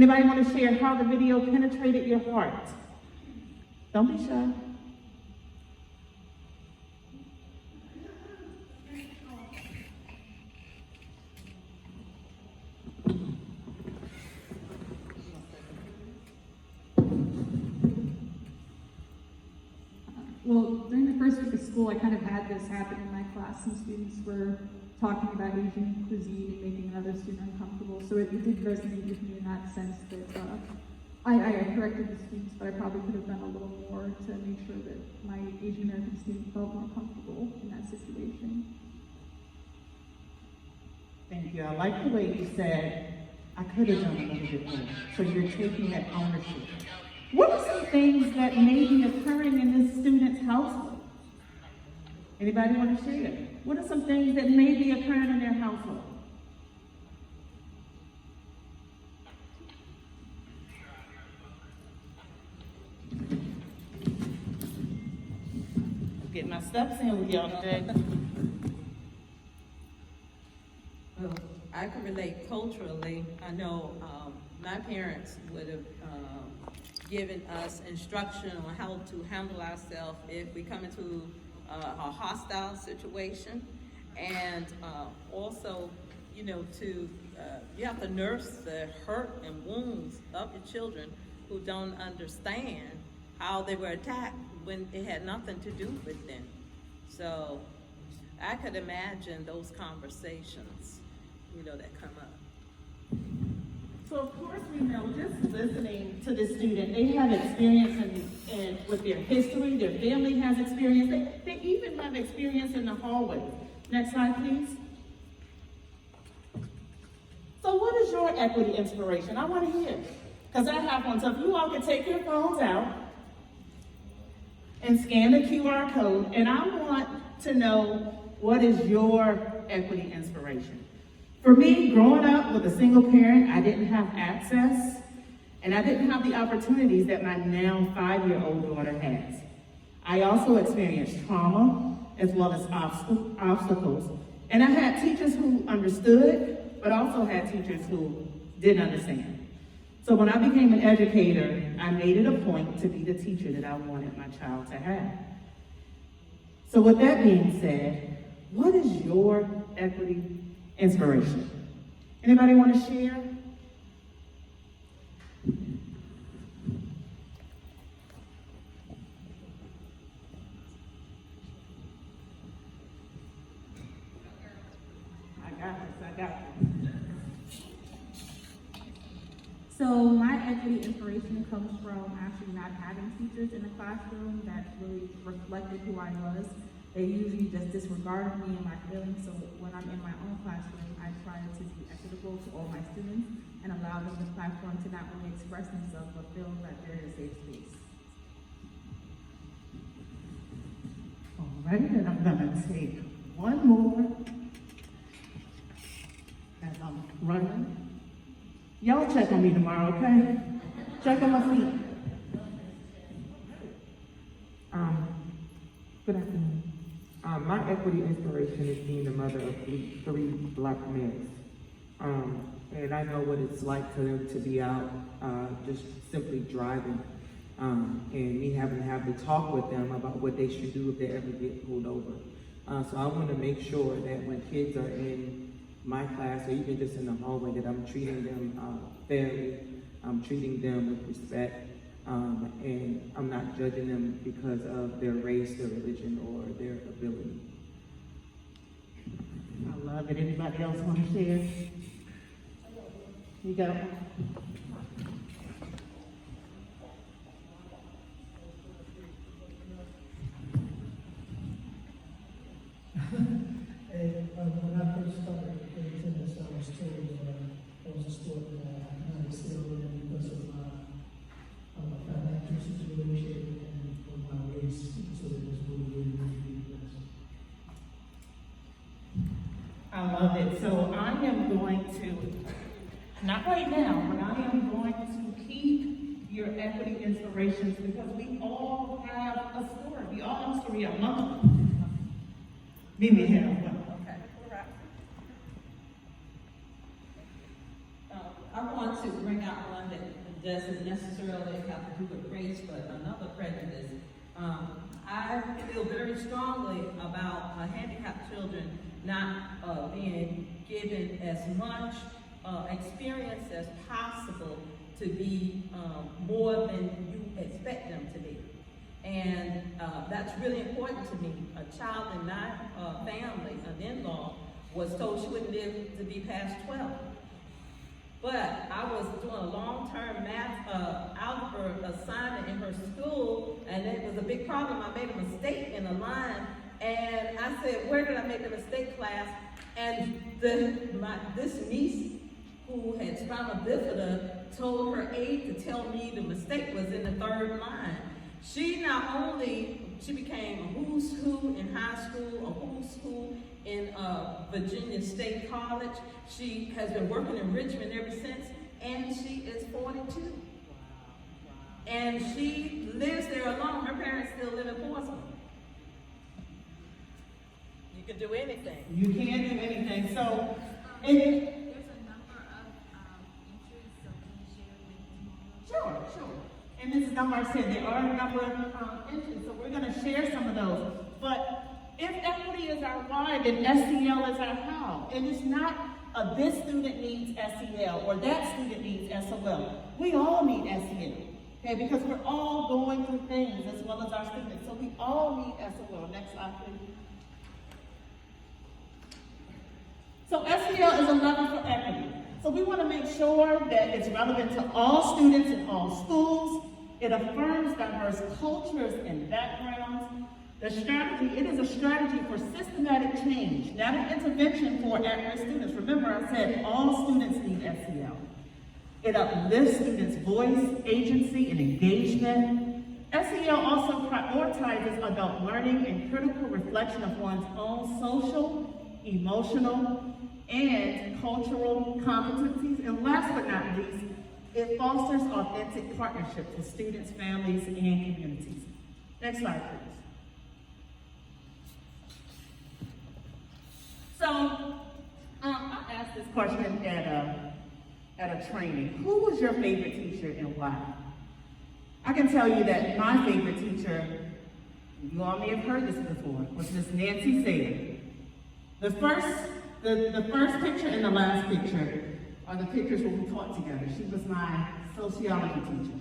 Anybody want to share how the video penetrated your heart? Don't be shy. Well, during the first week of school, I kind of had this happen in my class. Some students were talking about Asian cuisine and making another student uncomfortable. So it did resonate with me in that sense that I corrected the students, but I probably could have done a little more to make sure that my Asian American student felt more comfortable in that situation. Thank you. I like the way you said, I could have done a little bit more. So you're taking that ownership. What are some things that may be occurring in this student's household? Anybody want to share? What are some things that may be occurring in their household? Get my steps in with y'all today. Well, I can relate culturally. I know my parents would have given us instruction on how to handle ourselves if we come into a hostile situation. And also, you know, you have to nurse the hurt and wounds of your children who don't understand how they were attacked when it had nothing to do with them. So I could imagine those conversations, you know, that come up. So of course we know, just listening to the student, they have experience in with their history, their family has experience, they even have experience in the hallway. Next slide, please. So what is your equity inspiration? I want to hear, because I have one. So if you all can take your phones out and scan the QR code, and I want to know, what is your equity inspiration? For me, growing up with a single parent, I didn't have access, and I didn't have the opportunities that my now 5-year-old daughter has. I also experienced trauma as well as obstacles, and I had teachers who understood, but also had teachers who didn't understand. So when I became an educator, I made it a point to be the teacher that I wanted my child to have. So with that being said, what is your equity inspiration? Anybody want to share? I got this. So my equity inspiration comes from actually not having teachers in the classroom that really reflected who I was. They usually just disregarded me and my feelings, so when I'm in my own classroom, I try to be equitable to all my students and allow them the platform to not only express themselves, but feel that they're in a safe space. All right, and I'm gonna take one more as I'm running. Y'all check on me tomorrow, okay? Check on my feet. Good afternoon. My equity inspiration is being the mother of three black males. And I know what it's like for them to be out just simply driving. And me having to have to talk with them about what they should do if they ever get pulled over. So I want to make sure that when kids are in my class or even just in the hallway that I'm treating them fairly, I'm treating them with respect, and I'm not judging them because of their race, their religion, or their ability. I love it. Anybody else want to share? You go. When I first started in tennis, I was told it was a sport that I had to stay in because of my financial situation and for my race. So it was really blessed. I love it. So I am going to, not right now, but I am going to keep your equity inspirations because we all have a story. We all have a story. I'm not. Maybe have one. I want want to bring out one that doesn't necessarily have to do with race, but another prejudice. I feel very strongly about handicapped children not being given as much experience as possible to be more than you expect them to be. And that's really important to me. A child in my family, an in-law, was told she wouldn't live to be past 12. But I was doing a long-term math algebra assignment in her school, and it was a big problem. I made a mistake in a line, and I said, where did I make a mistake, class? And this niece, who had spinal bifida, told her aide to tell me the mistake was in the third line. She became a who's who in high school, a who's who in Virginia State College. She has been working in Richmond ever since, and she is 42. And she lives there alone. Her parents still live in Portsmouth. You can do anything. You can do anything. So, There's a number of entries, so can you share with tomorrow? sure. And Mrs. Dunbar said there are a number of entries, so we're going to share some of those. But if equity is our why, then SEL is our how. And it's not this student needs SEL or that student needs SOL. We all need SEL, okay? Because we're all going through things as well as our students. So we all need SOL. Next slide, please. So SEL is a level for equity. So we want to make sure that it's relevant to all students in all schools. It affirms diverse cultures and backgrounds. The strategy, it is a strategy for systematic change, not an intervention for at-risk students. Remember, I said all students need SEL. It uplifts students' voice, agency, and engagement. SEL also prioritizes adult learning and critical reflection of one's own social, emotional, and cultural competencies. And last but not least, it fosters authentic partnerships with students, families, and communities. Next slide, please. So, I asked this question at a training. Who was your favorite teacher and why? I can tell you that my favorite teacher, you all may have heard this before, was Miss Nancy Sayre. The first picture and the last picture are the pictures where we taught together. She was my sociology teacher,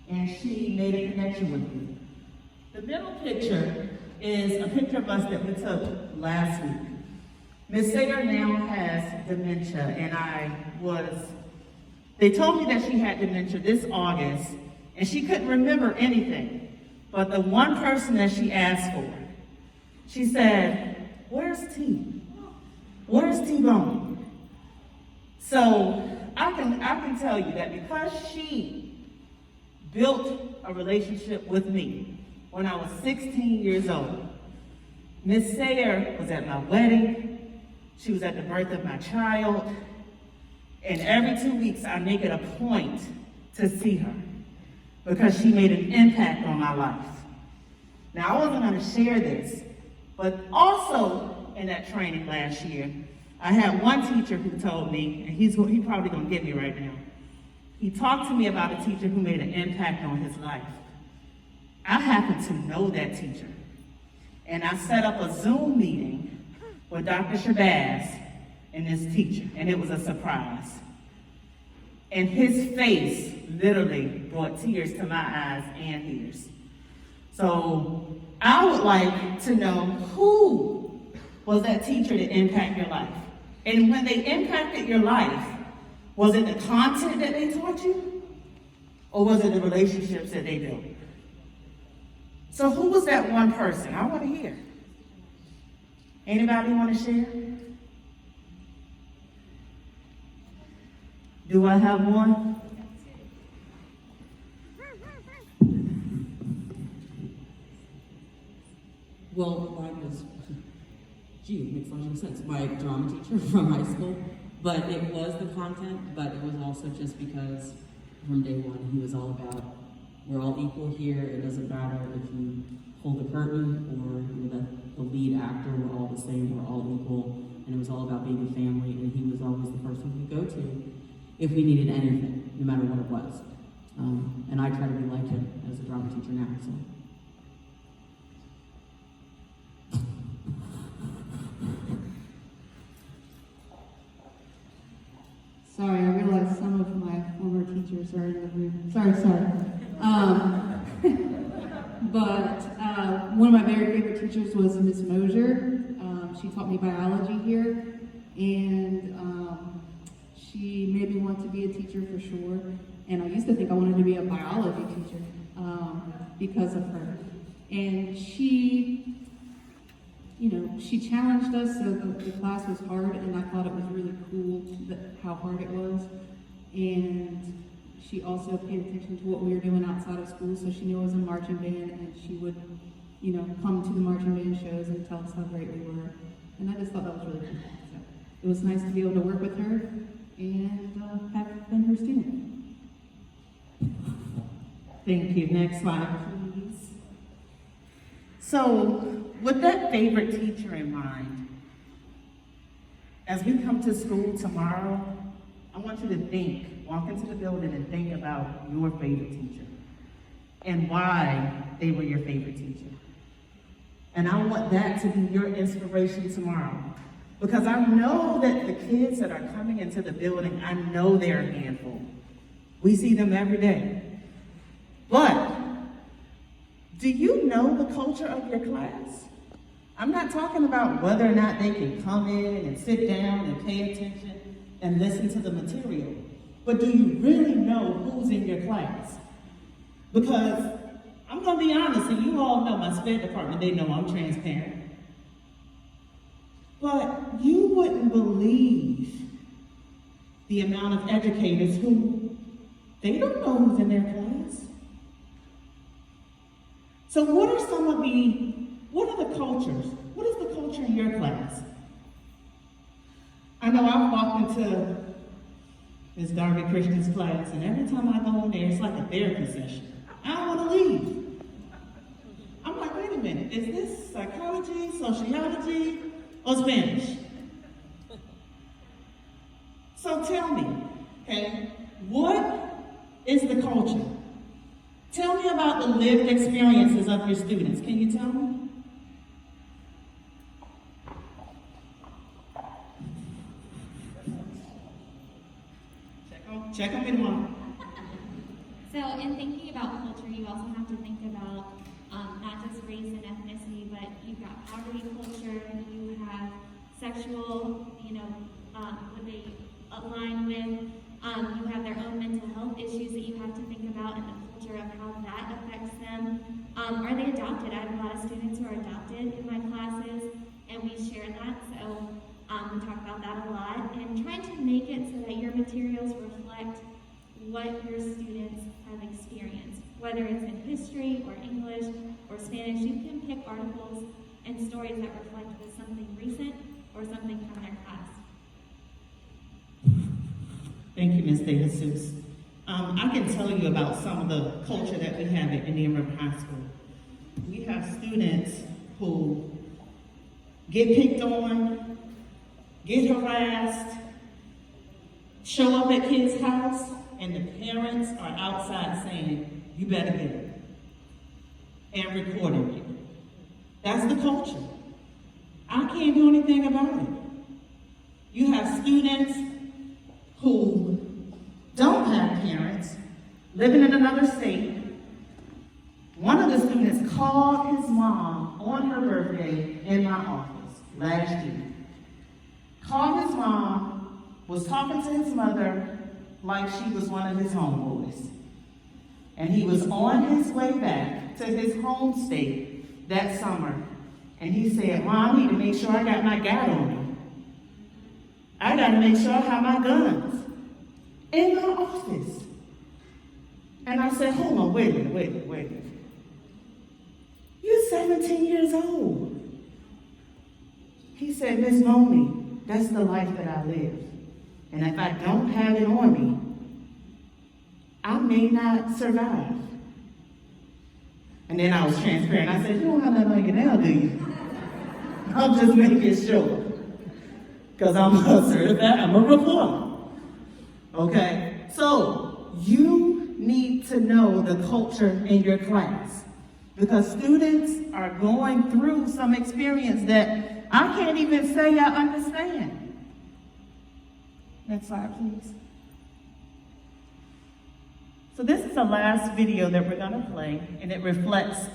and she made a connection with me. The middle picture is a picture of us that we took last week. Miss Sayre now has dementia, and they told me that she had dementia this August, and she couldn't remember anything but the one person that she asked for. She said, "Where's T? Where's T Boney?" So I can tell you that because she built a relationship with me when I was 16 years old. Miss Sayre was at my wedding. She was at the birth of my child. And every 2 weeks, I make it a point to see her because she made an impact on my life. Now, I wasn't going to share this, but also in that training last year, I had one teacher who told me, and he's probably going to get me right now. He talked to me about a teacher who made an impact on his life. I happen to know that teacher. And I set up a Zoom meeting with Dr. Shabazz and this teacher, and it was a surprise. And his face literally brought tears to my eyes and ears. So I would like to know who was that teacher that impacted your life? And when they impacted your life, was it the content that they taught you? Or was it the relationships that they built? So who was that one person? I want to hear. Anybody want to share? Do I have one? Well, mine was, it makes a lot of sense. My drama teacher from high school, but it was the content, but it was also just because from day one he was all about, we're all equal here. It doesn't matter if you hold the curtain or you're the lead actor, we're all the same, we're all equal. And it was all about being a family, and he was always the person to go to. if we needed anything, no matter what it was. And I try to be like him as a drama teacher now, so. Sorry, I realize some of my former teachers are in the room. Sorry. But one of my very favorite teachers was Miss Mosier. She taught me biology here, and she made me want to be a teacher for sure. And I used to think I wanted to be a biology teacher because of her. And she challenged us, so the class was hard, and I thought it was really cool how hard it was. And she also paid attention to what we were doing outside of school, so she knew I was in marching band, and she would, come to the marching band shows and tell us how great we were. And I just thought that was really cool. So it was nice to be able to work with her and have been her student. Thank you. Next slide, please. So, with that favorite teacher in mind, as we come to school tomorrow, I want you to walk into the building and think about your favorite teacher and why they were your favorite teacher. And I want that to be your inspiration tomorrow. Because I know that the kids that are coming into the building, I know they're a handful. We see them every day. But do you know the culture of your class? I'm not talking about whether or not they can come in and sit down and pay attention and listen to the material. But do you really know who's in your class? Because I'm going to be honest, and you all know my SPED department, they know I'm transparent. But you wouldn't believe the amount of educators who, they don't know who's in their class. So what are the cultures? What is the culture in your class? I know I've walked into Ms. Darby Christian's class, and every time I go in there, it's like a therapy session. I don't want to leave. I'm like, wait a minute, is this psychology, sociology, or Spanish? So tell me, okay, what is the culture? Tell me about the lived experiences of your students. Can you tell me? Check on me tomorrow. So in thinking about culture, you also have to think about not just race and ethnicity, but you've got poverty culture, you have sexual, what they align with, you have their own mental health issues that you have to think about and the culture of how that affects them. Are they adopted? I have a lot of students who are adopted in my classes, and we share that, so we talk about that a lot, and trying to make it so that your materials reflect what your students have experienced. Whether it's in history or English or Spanish, you can pick articles and stories that reflect with something recent or something from their class. Thank you, Ms. De Jesus. I can tell you about some of the culture that we have at Indian River High School. We have students who get picked on, get harassed, show up at kids' house, and the parents are outside saying, you better get it, and recording you. That's the culture. I can't do anything about it. You have students who don't have parents, living in another state. One of the students called his mom on her birthday in my office last year. Called his mom, was talking to his mother like she was one of his homeboys. And he was on his way back to his home state that summer. And he said, Mom, I need to make sure I got my gat on me. I got to make sure I have my guns in my office. And I said, hold on, wait a minute. You're 17 years old. He said, Miss Boney, that's the life that I live. And if I don't have it on me, I may not survive. And then I was transparent. I said, you don't have nothing on you now, do you? I'm just making sure. Because I'm a certified, I'm a reporter. Okay? So, you need to know the culture in your class. Because students are going through some experience that I can't even say I understand. Next slide, please. So this is the last video that we're gonna play, and it reflects,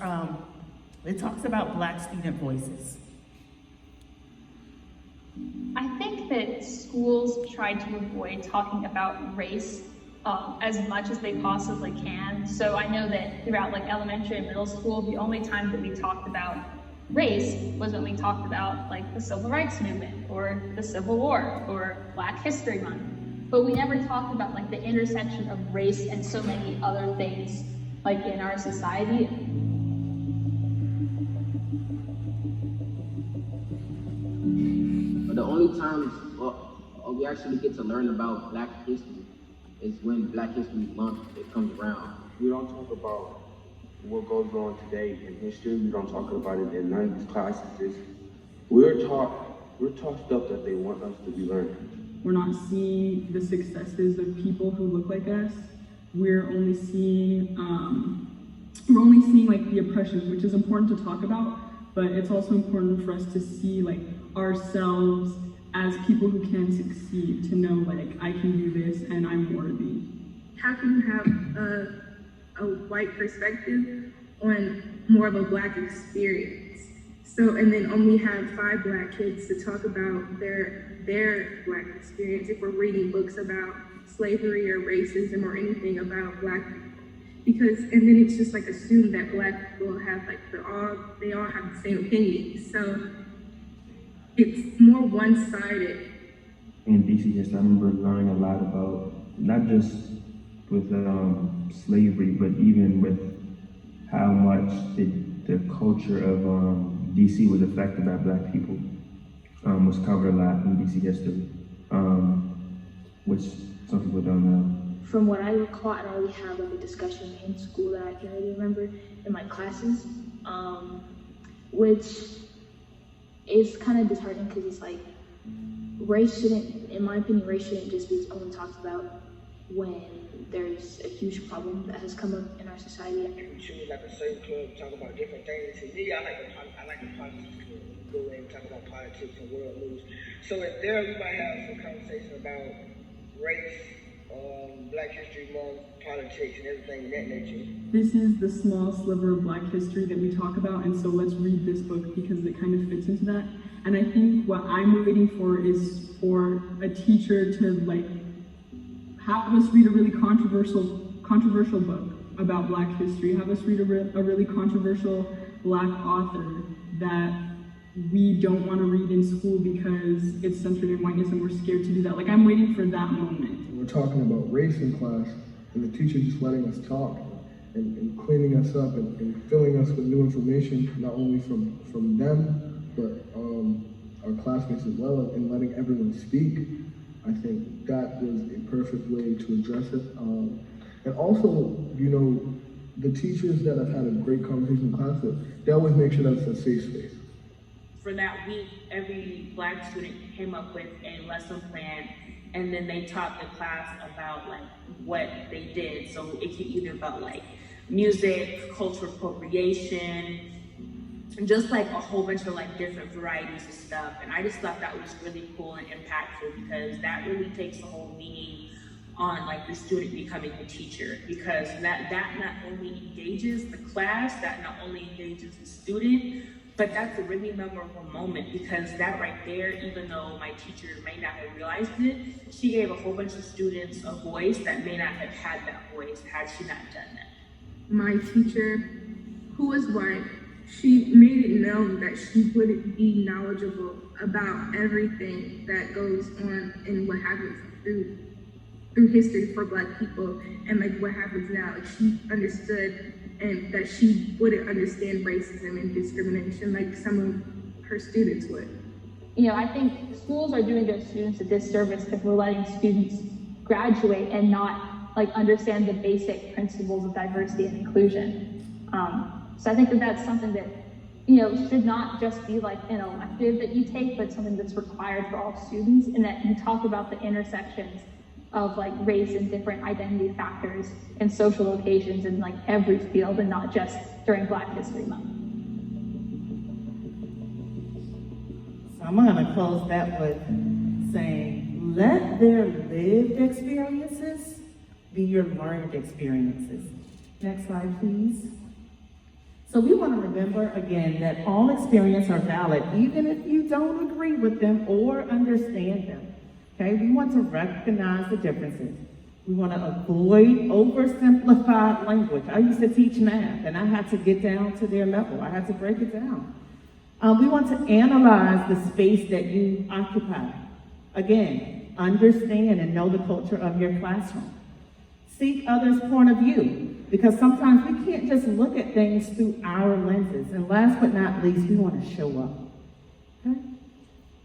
it talks about Black student voices. I think that schools try to avoid talking about race as much as they possibly can. So I know that throughout like elementary and middle school, the only time that we talked about race was when we talked about like the Civil Rights Movement or the Civil War or Black History Month. But we never talked about like the intersection of race and so many other things like in our society. The only times we actually get to learn about Black history is when Black History Month it comes around. We don't talk about what goes on today in history. We don't talk about it in none of these classes. We're taught stuff that they want us to be learning. We're not seeing the successes of people who look like us. We're only seeing like the oppression, which is important to talk about, but it's also important for us to see like ourselves as people who can succeed, to know like I can do this and I'm worthy. How can you have a white perspective on more of a Black experience? So, and then only have 5 Black kids to talk about their Black experience if we're reading books about slavery or racism or anything about Black people. Because, and then it's just like assumed that Black people have like, they all have the same opinions. So it's more one-sided. In DCS, I remember learning a lot about, not just with slavery, but even with how much the culture of DC was affected by Black people. Was covered a lot in DC history, which some people don't know. From what I recall, I don't really have like a discussion in school that I can really remember in my classes, which is kind of disheartening because it's like race shouldn't, in my opinion, race shouldn't just be only talked about when there's a huge problem that has come up in our society. We should like a certain club, talk about different things. And me, I like the politics club. Go in and talk about politics and world news. So in there, we might have some conversation about race, Black History Month, politics, and everything of that nature. This is the small sliver of Black history that we talk about, and so let's read this book because it kind of fits into that. And I think what I'm waiting for is for a teacher to like have us read a really controversial book about Black history, have us read a really controversial Black author that we don't want to read in school because it's centered in whiteness and we're scared to do that. Like, I'm waiting for that moment. We're talking about race in class, and the teacher just letting us talk and cleaning us up and filling us with new information, not only from them, but our classmates as well, and letting everyone speak. I think that was a perfect way to address it. And also, you know, the teachers that I've had a great conversation in class with, they always make sure that it's a safe space. For that week, every Black student came up with a lesson plan, and then they taught the class about like what they did. So it could either about like music, cultural appropriation, and just like a whole bunch of like different varieties of stuff. And I just thought that was really cool and impactful because that really takes the whole meaning on like the student becoming the teacher, because that not only engages the class, that not only engages the student, but that's a really memorable moment because that right there, even though my teacher may not have realized it, she gave a whole bunch of students a voice that may not have had that voice had she not done that. My teacher, who was white, she made it known that she wouldn't be knowledgeable about everything that goes on and what happens through history for Black people and like what happens now. Like she understood and that she wouldn't understand racism and discrimination like some of her students would. You know, I think schools are doing their students a disservice if we're letting students graduate and not like understand the basic principles of diversity and inclusion. So I think that that's something that, you know, should not just be like an elective that you take, but something that's required for all students, and that you talk about the intersections of like race and different identity factors in social occasions in like every field and not just during Black History Month. So I'm gonna close that with saying, let their lived experiences be your learned experiences. Next slide, please. So we want to remember again that all experiences are valid, even if you don't agree with them or understand them. Okay, we want to recognize the differences. We want to avoid oversimplified language. I used to teach math, and I had to get down to their level. I had to break it down. We want to analyze the space that you occupy. Again, understand and know the culture of your classroom. Seek others' point of view, because sometimes we can't just look at things through our lenses. And last but not least, we want to show up. Okay?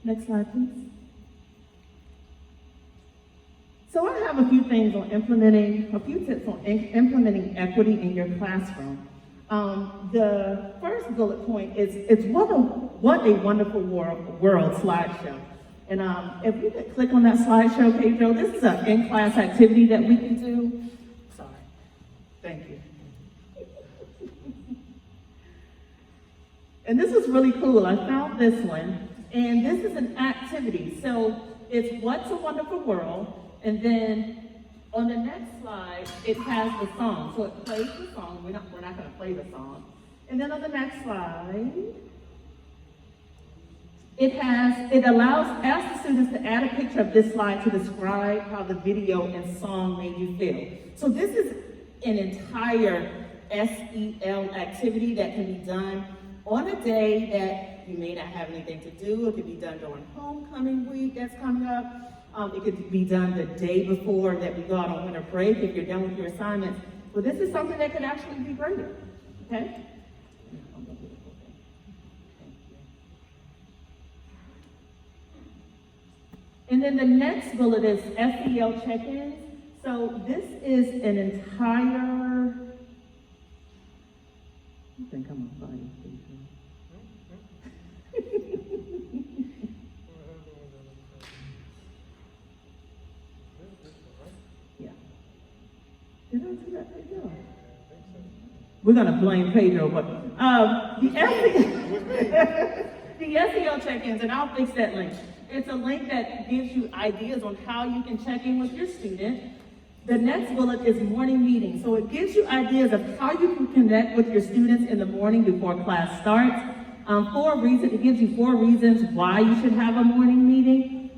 Next slide, please. So I have a few things on a few tips on implementing equity in your classroom. The first bullet point is, it's what a wonderful world slideshow. And if you could click on that slideshow, Pedro, this is an in-class activity that we can do. Sorry, thank you. And this is really cool. I found this one, and this is an activity. So it's What's a Wonderful World? And then on the next slide, it has the song. So it plays the song. We're not going to play the song. And then on the next slide, asks the students to add a picture of this slide to describe how the video and song made you feel. So this is an entire SEL activity that can be done on a day that you may not have anything to do. It could be done during homecoming week that's coming up. It could be done the day before that we go out on winter break if you're done with your assignments. But this is something that could actually be graded, okay? And then the next bullet is SEL check-ins. So this is an entire, I think I'm on fire. Yeah. Did I do that Pedro? We're gonna blame Pedro, but the SEL check-ins, and I'll fix that link. It's a link that gives you ideas on how you can check in with your student. The next bullet is morning meeting. So it gives you ideas of how you can connect with your students in the morning before class starts. It gives you 4 reasons why you should have a morning meeting.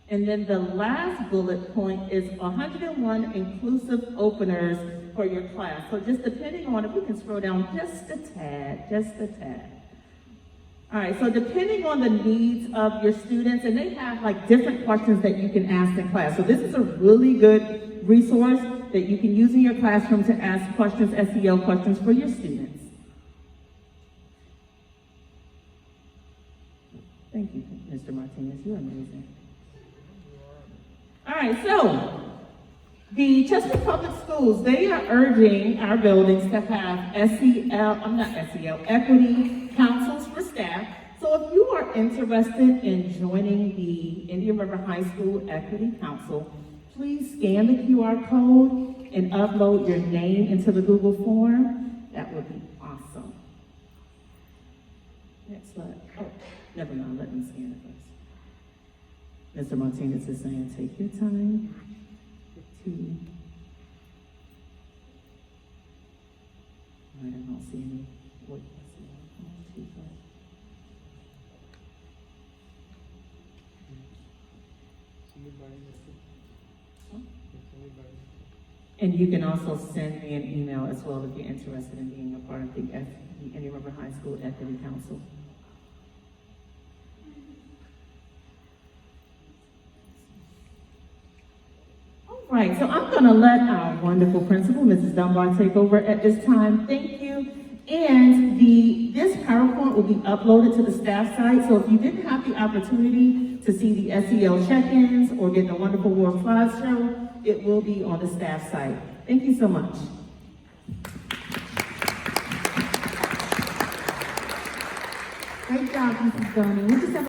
And then the last bullet point is 101 inclusive openers for your class. So just depending on, if you can scroll down just a tad. All right, so depending on the needs of your students, and they have like different questions that you can ask in class. So this is a really good resource that you can use in your classroom to ask questions, SEL questions for your students. Thank you, Mr. Martinez, you're amazing. All right, so the Chesapeake Public Schools, they are urging our buildings to have equity councils for staff. So if you are interested in joining the Indian River High School Equity Council, please scan the QR code and upload your name into the Google form. That would be awesome. Next slide. Oh, never mind, let me scan it first. Mr. Martinez is saying, take your time. I don't see any. What? And you can also send me an email as well if you're interested in being a part of the Indian River High School Equity Council. Right, so I'm gonna let our wonderful principal, Mrs. Dunbar, take over at this time. Thank you. And this PowerPoint will be uploaded to the staff site. So if you didn't have the opportunity to see the SEL check-ins or get the Wonderful World slideshow, it will be on the staff site. Thank you so much. Great job, Mrs. Boney.